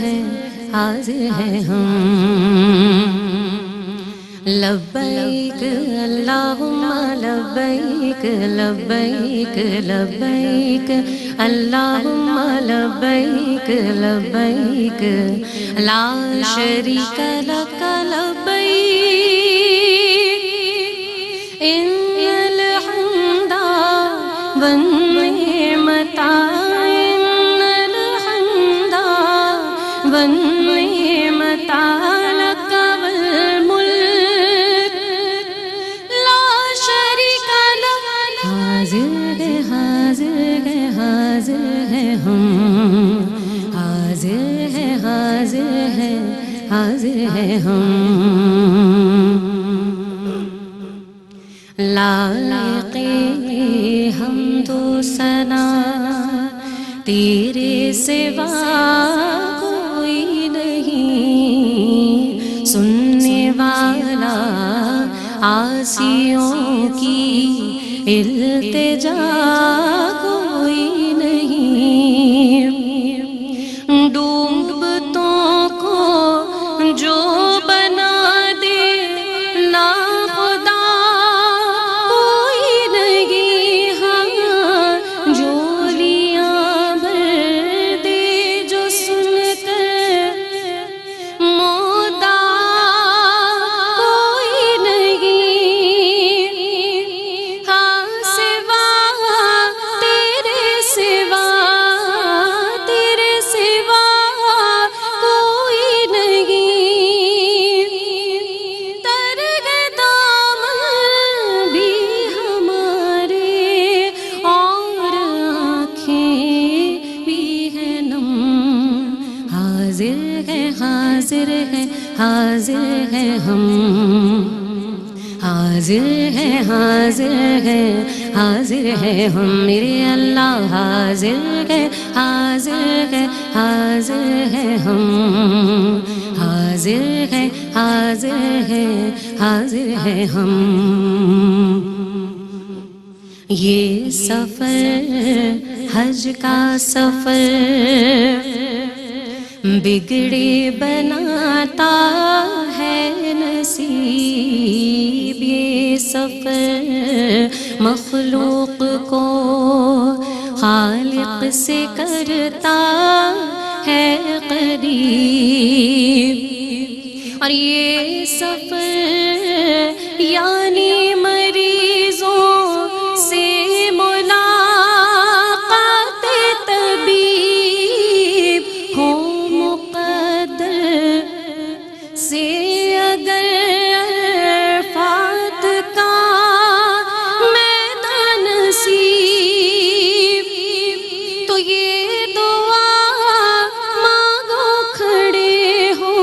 ہیں حاضر ہیں ہم لبیک اللہم لبیک لبیک لبیک اللہم لبیک لبیک لا شریک لک لبیک ان الحمد والنعمت ان الحمد والنعمت لک والملک لا شریک لک حاضر ہے حاضر ہے حاضر ہے ہم حاضر ہے حاضر ہے حاضر ہے ہم لائق حمد و ثنا تیرے سوا کوئی نہیں سننے والا عاصیوں کی التجا کوئی نہیں ڈوبتوں کو جو بنا دے ناخدا کوئی نہیں ہاں جولیاں بھر دے جو سن کر مودا کوئی نہیں ہاں سوا تیرے سوا کوئی نہیں ترگ دامن بھی ہمارے اور آنکھیں بھی ہیں نم حاضر ہے حاضر ہے حاضر ہے ہم حاضر ہے حاضر ہے حاضر ہے ہم میرے اللہ حاضر ہے حاضر ہے حاضر ہے ہم حاضر ہے حاضر ہے حاضر ہے ہم یہ سفر حج کا سفر بگڑے بناتا ہے نصیب یہ سفر مخلوق کو خالق سے کرتا ہے قریب اور یہ سفر یعنی مریضوں سے ملاقات طبیب ہو مقدر سے اگر عرفات کا میدان نصیب تو یہ دعا مانگو کھڑے ہو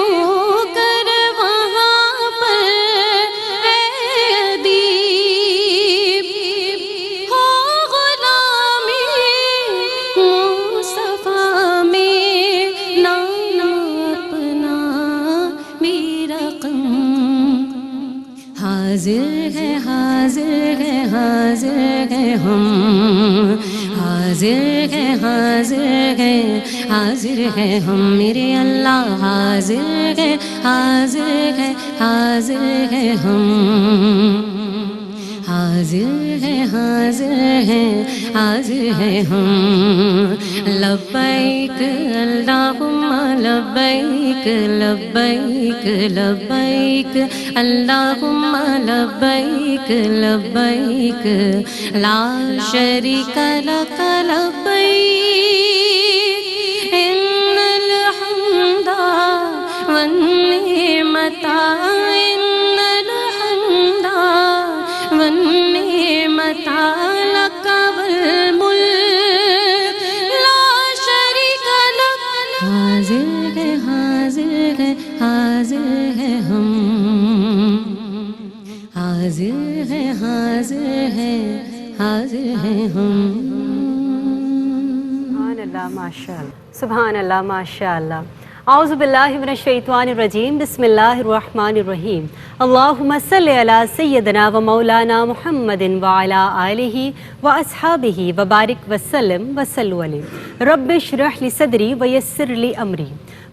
کر وہاں پر اے ادیب ہو غلامی مصطفیٰ میں نام اپنا بھی رقم حاضر ہے حاضر ہے حاضر ہے ہم حاضر ہے حاضر ہے حاضر ہے ہم میرے اللہ حاضر ہے حاضر ہے حاضر ہے ہم حاضر ہے حاضر ہے حاضر ہے ہم لبیک اللہم لبیک لبیک لبیک اللہم لبیک لبیک لا شریک لک لبیک ان الحمد والنعمت ان الحمد والنعمت لک والملک لا شریک لک حاضر ہے حاضر ہے حاضر ہے ہم حاضر ہے حاضر ہے حاضر ہے ہم سبحان اللہ ماشاء اللہ سبحان اللہ ماشاء اللہ اعوذ باللہ من الشیطان الرجیم بسم اللہ الرحمن الرحیم اللہم صلی علی سیدنا و مولانا محمد وعلی آلہ و اصحابہ وبارک وسلم وصلو علیہ رب اشرح لی صدری ویسر لی امری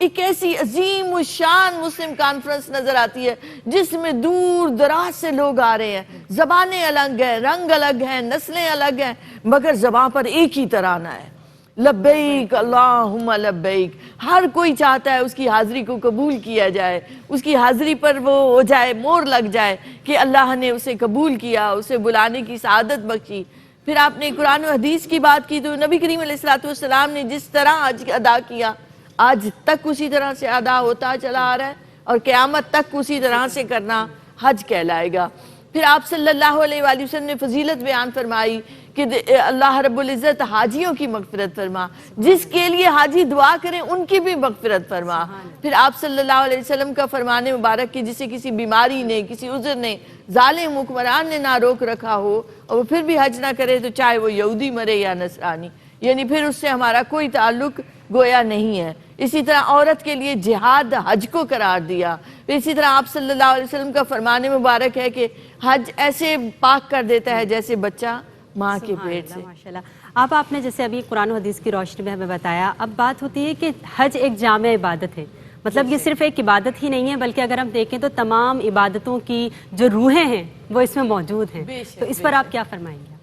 ایک ایسی عظیم الشان مسلم کانفرنس نظر آتی ہے جس میں دور دراز سے لوگ آ رہے ہیں، زبانیں الگ ہیں، رنگ الگ ہیں، نسلیں الگ ہیں، مگر زبان پر ایک ہی ترانہ ہے، لبیک اللہم لبیک۔ ہر کوئی چاہتا ہے اس کی حاضری کو قبول کیا جائے، اس کی حاضری پر وہ ہو جائے، مور لگ جائے کہ اللہ نے اسے قبول کیا، اسے بلانے کی سعادت بخشی۔ پھر آپ نے قرآن و حدیث کی بات کی تو نبی کریم علیہ السلام نے جس طرح حج ادا کیا آج تک اسی طرح سے ادا ہوتا چلا آ رہا ہے، اور قیامت تک اسی طرح سے کرنا حج کہلائے گا۔ پھر آپ صلی اللہ علیہ وآلہ وسلم نے فضیلت بیان فرمائی کہ اللہ رب العزت حاجیوں کی مغفرت فرما، جس کے لیے حاجی دعا کریں ان کی بھی مغفرت فرما۔ پھر آپ صلی اللہ علیہ وسلم کا فرمان مبارک کہ جسے کسی بیماری نے، کسی عذر نے، ظالم حکمران نے نہ روک رکھا ہو اور وہ پھر بھی حج نہ کرے تو چاہے وہ یہودی مرے یا نصرانی، یعنی پھر اس سے ہمارا کوئی تعلق گویا نہیں ہے۔ اسی طرح عورت کے لیے جہاد حج کو قرار دیا۔ اسی طرح آپ صلی اللہ علیہ وسلم کا فرمان مبارک ہے کہ حج ایسے پاک کر دیتا ہے جیسے بچہ ماں کے پیٹ سے۔ ماشاءاللہ۔ آپ نے جیسے ابھی قرآن و حدیث کی روشنی میں ہمیں بتایا، اب بات ہوتی ہے کہ حج ایک جامع عبادت ہے، مطلب یہ صرف ایک عبادت ہی نہیں ہے بلکہ اگر ہم دیکھیں تو تمام عبادتوں کی جو روحیں ہیں وہ اس میں موجود ہیں، تو اس پر آپ کیا فرمائیں گے؟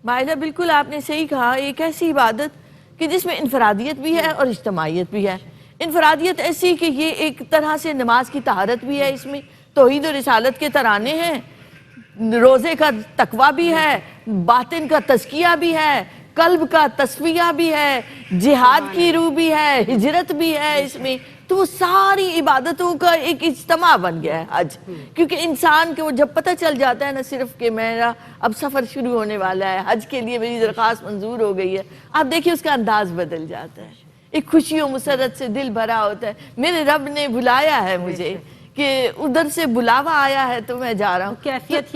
مائلہ بالکل آپ نے صحیح کہا، ایک ایسی عبادت کہ جس میں انفرادیت بھی ہے اور اجتماعیت بھی ہے۔ انفرادیت ایسی کہ یہ ایک طرح سے نماز کی طہارت بھی ہے، اس میں توحید و رسالت کے ترانے ہیں، روزے کا تقویٰ بھی ہے، باطن کا تزکیہ بھی ہے، قلب کا تصفیہ بھی ہے، جہاد کی روح بھی ہے، ہجرت بھی ہے اس میں، تو وہ ساری عبادتوں کا ایک اجتماع بن گیا ہے حج۔ کیونکہ انسان کو جب پتہ چل جاتا ہے نہ صرف کہ میرا اب سفر شروع ہونے والا ہے، حج کے لیے میری درخواست منظور ہو گئی ہے، آپ دیکھیں اس کا انداز بدل جاتا ہے، ایک خوشی و مسرت سے دل بھرا ہوتا ہے، میرے رب نے بلایا ہے مجھے کہ ادھر سے بلاوا آیا ہے تو میں جا رہا ہوں، کیفیت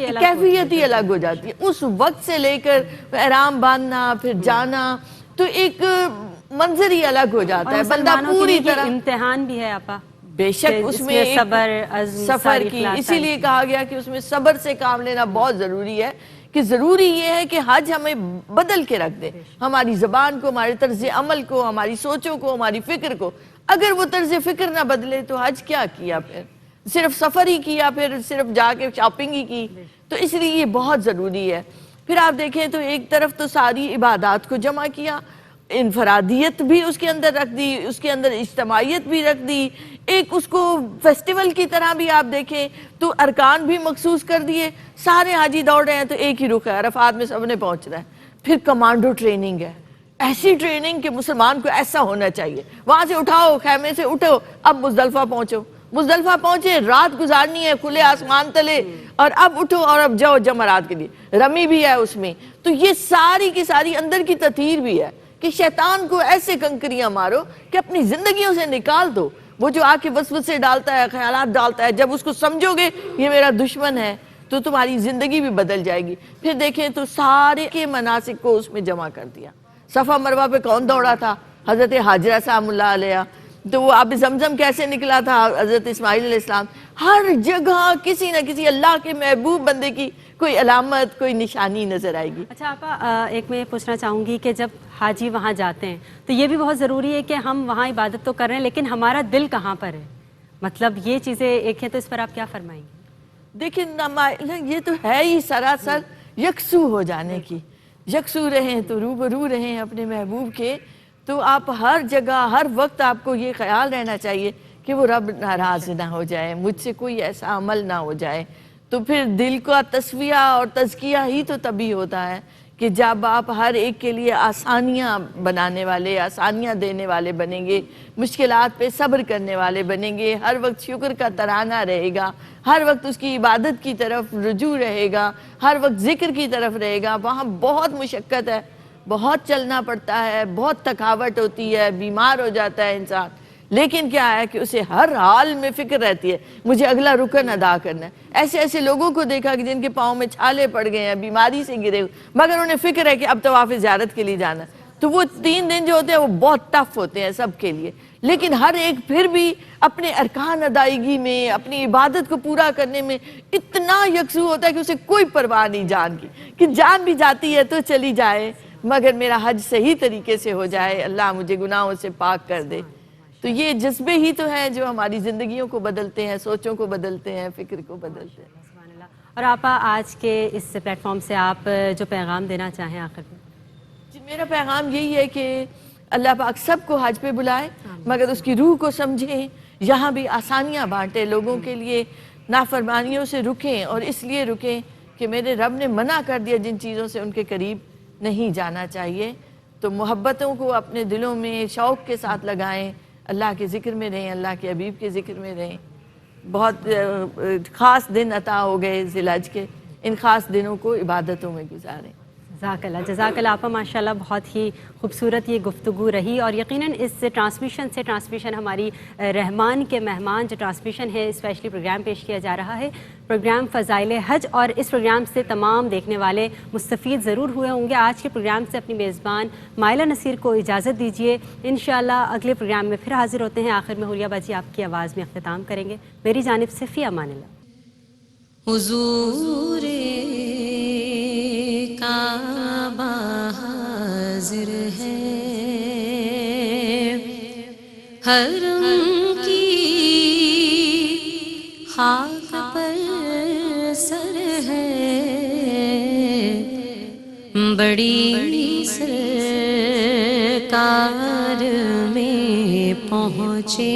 ہی الگ ہو جاتی ہے۔ اس وقت سے لے کر احرام باندھنا پھر جانا تو ایک منظر ہی الگ ہو جاتا ہے، بندہ پوری طرح امتحان بھی ہے آپا، بے شک اس میں صبر، عزم، سفر کی، اسی لیے کہا گیا کہ اس میں صبر سے کام لینا بہت ضروری ہے، کہ ضروری یہ ہے کہ حج ہمیں بدل کے رکھ دے، ہماری زبان کو، ہمارے طرز عمل کو، ہماری سوچوں کو، ہماری فکر کو۔ اگر وہ طرز فکر نہ بدلے تو حج کیا کیا، پھر صرف سفر ہی کیا، پھر صرف جا کے شاپنگ ہی کی، تو اس لیے یہ بہت ضروری ہے۔ پھر آپ دیکھیں تو ایک طرف تو ساری عبادات کو جمع کیا، انفرادیت بھی اس کے اندر رکھ دی، اس کے اندر اجتماعیت بھی رکھ دی، ایک اس کو فیسٹیول کی طرح بھی آپ دیکھیں تو ارکان بھی مخصوص کر دیے، سارے حاجی دوڑ رہے ہیں تو ایک ہی رخ ہے، عرفات میں سب نے پہنچنا ہے۔ پھر کمانڈو ٹریننگ ہے، ایسی ٹریننگ کہ مسلمان کو ایسا ہونا چاہیے، وہاں سے اٹھاؤ، خیمے سے اٹھو، اب مزدلفہ پہنچو، مزدلفہ پہنچے، رات گزارنی ہے کھلے آسمان تلے، اور اب اٹھو اور اب جاؤ جمرات کے لیے، رمی بھی ہے اس میں۔ تو یہ ساری کی ساری اندر کی تطہیر بھی ہے کہ شیطان کو ایسے کنکریاں مارو کہ اپنی زندگیوں سے نکال دو، وہ جو آ کے وسوسے ڈالتا ہے، خیالات ڈالتا ہے، جب اس کو سمجھو گے یہ میرا دشمن ہے تو تمہاری زندگی بھی بدل جائے گی۔ پھر دیکھیں تو سارے کے مناسک کو اس میں جمع کر دیا۔ صفا مروہ پہ کون دوڑا تھا؟ حضرت حاجرہ سلام اللہ علیہ۔ تو وہ آب زمزم کیسے نکلا تھا؟ حضرت اسماعیل علیہ السلام۔ ہر جگہ کسی نہ کسی اللہ کے محبوب بندے کی کوئی علامت، کوئی نشانی نظر آئے گی۔ اچھا آپا، ایک میں پوچھنا چاہوں گی کہ جب حاجی وہاں جاتے ہیں تو یہ بھی بہت ضروری ہے کہ ہم وہاں عبادت تو کر رہے ہیں لیکن ہمارا دل کہاں پر ہے، مطلب یہ چیزیں ایک ہے، تو اس پر آپ کیا فرمائیں گے؟ دیکھیں یہ تو ہے ہی سراسر یکسو ہو جانے کی، یکسو رہیں تو روبرو رہیں اپنے محبوب کے، تو آپ ہر جگہ ہر وقت آپ کو یہ خیال رہنا چاہیے کہ وہ رب ناراض نہ ہو جائے، مجھ سے کوئی ایسا عمل نہ ہو جائے۔ تو پھر دل کا تصفیہ اور تزکیہ ہی تو تبھی ہوتا ہے کہ جب آپ ہر ایک کے لیے آسانیاں بنانے والے، آسانیاں دینے والے بنیں گے، مشکلات پہ صبر کرنے والے بنیں گے، ہر وقت شکر کا ترانہ رہے گا، ہر وقت اس کی عبادت کی طرف رجوع رہے گا، ہر وقت ذکر کی طرف رہے گا۔ وہاں بہت مشقت ہے، بہت چلنا پڑتا ہے، بہت تھکاوٹ ہوتی ہے، بیمار ہو جاتا ہے انسان، لیکن کیا ہے کہ اسے ہر حال میں فکر رہتی ہے مجھے اگلا رکن ادا کرنا ہے۔ ایسے ایسے لوگوں کو دیکھا کہ جن کے پاؤں میں چھالے پڑ گئے ہیں، بیماری سے گرے ہوئے، مگر انہیں فکر ہے کہ اب طواف زیارت کے لیے جانا، تو وہ 3 دن جو ہوتے ہیں وہ بہت ٹف ہوتے ہیں سب کے لیے، لیکن ہر ایک پھر بھی اپنے ارکان ادائیگی میں، اپنی عبادت کو پورا کرنے میں اتنا یکسو ہوتا ہے کہ اسے کوئی پرواہ نہیں جان کی، کہ جان بھی جاتی ہے تو چلی جائے مگر میرا حج صحیح طریقے سے ہو جائے، اللہ مجھے گناہوں سے پاک کر دے۔ تو یہ جذبے ہی تو ہیں جو ہماری زندگیوں کو بدلتے ہیں، سوچوں کو بدلتے ہیں، فکر کو بدلتے ہیں۔ سبحان اللہ۔ اور آپا آج کے اس پلیٹ فارم سے آپ جو پیغام دینا چاہیں آخر میں؟ جی میرا پیغام یہی ہے کہ اللہ پاک سب کو حج پہ بلائے، مگر اس کی روح کو سمجھیں، یہاں بھی آسانیاں بانٹے، لوگوں کے لیے نافرمانیوں سے رکیں، اور اس لیے رکیں کہ میرے رب نے منع کر دیا جن چیزوں سے ان کے قریب نہیں جانا چاہیے۔ تو محبتوں کو اپنے دلوں میں شوق کے ساتھ لگائیں، اللہ کے ذکر میں رہیں، اللہ کے حبیب کے ذکر میں رہیں۔ بہت خاص دن عطا ہو گئے ذی الحج کے، ان خاص دنوں کو عبادتوں میں گزاریں۔ جزاک اللہ آپا، ماشاءاللہ بہت ہی خوبصورت یہ گفتگو رہی، اور یقیناً اس ٹرانسمیشن ہماری رحمان کے مہمان جو ٹرانسمیشن ہے اسپیشلی پروگرام پیش کیا جا رہا ہے، پروگرام فضائل حج، اور اس پروگرام سے تمام دیکھنے والے مستفید ضرور ہوئے ہوں گے۔ آج کے پروگرام سے اپنی میزبان مائلہ نصیر کو اجازت دیجیے، انشاءاللہ اگلے پروگرام میں پھر حاضر ہوتے ہیں۔ آخر میں حوریہ باجی آپ کی آواز میں اختتام کریں گے۔ میری جانب سے فی امان اللہ۔ حضور کعبہ حاضر ہے، حرم کی خاک پر سر ہے، بڑی سرکار میں پہنچے،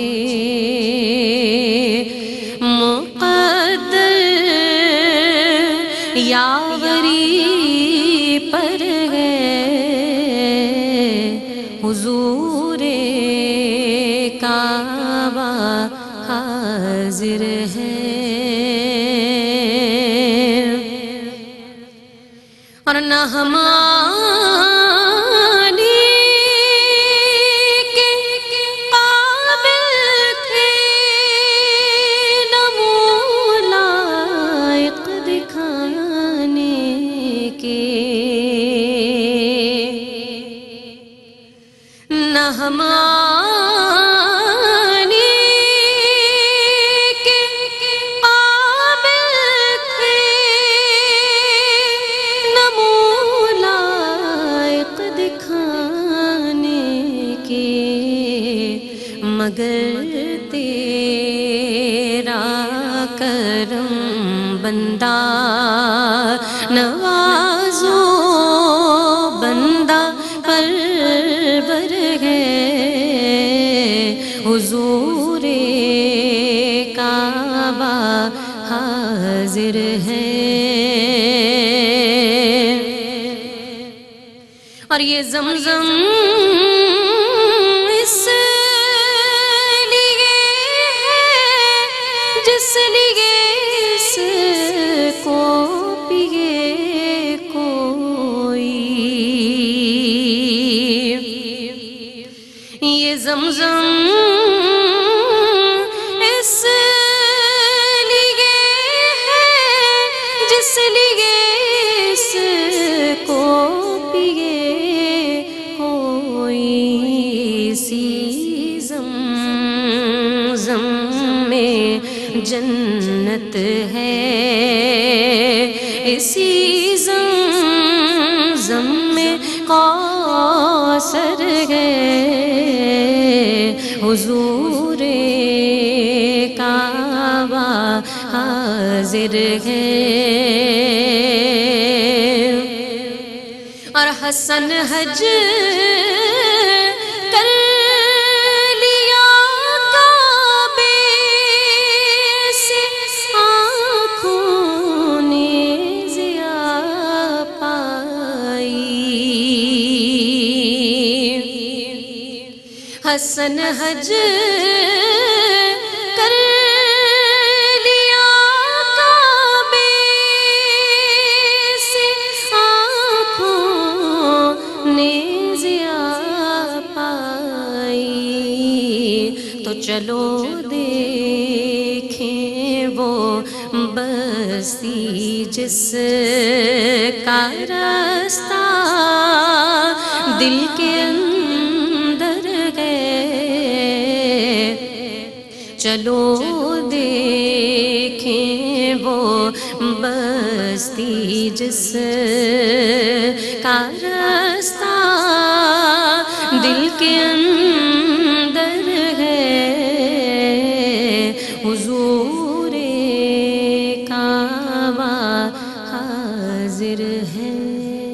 مقدر یاوری پر ہے، حضور کعبہ حاضر ہے، اور نہ مگر تیرا کرم بندہ نوازو، بندہ پرور ہے، حضور کعبہ حاضر ہے، اور یہ زمزم اس لیے اس کو پیے کوئی، یہ زمزم اس لیے ہے جس لیے اس کو پیے کوئی، سی زمزم میں جنت ہے، اسی زمزم میں کوثر ہے، حضور کعبہ حاضر ہے، اور حسن حج کر لیا کعبے سے، آنکھوں نے ضیا پائی، حسن حج کر لیا کعبے سے، آنکھوں نے ضیا پائی، تو چلو دیکھیں وہ بستی جس کا راستہ دل کے اندر ہے، چلو دیکھیں وہ بستی جس کا راستہ دل کے اندر ہے، حاضر ہے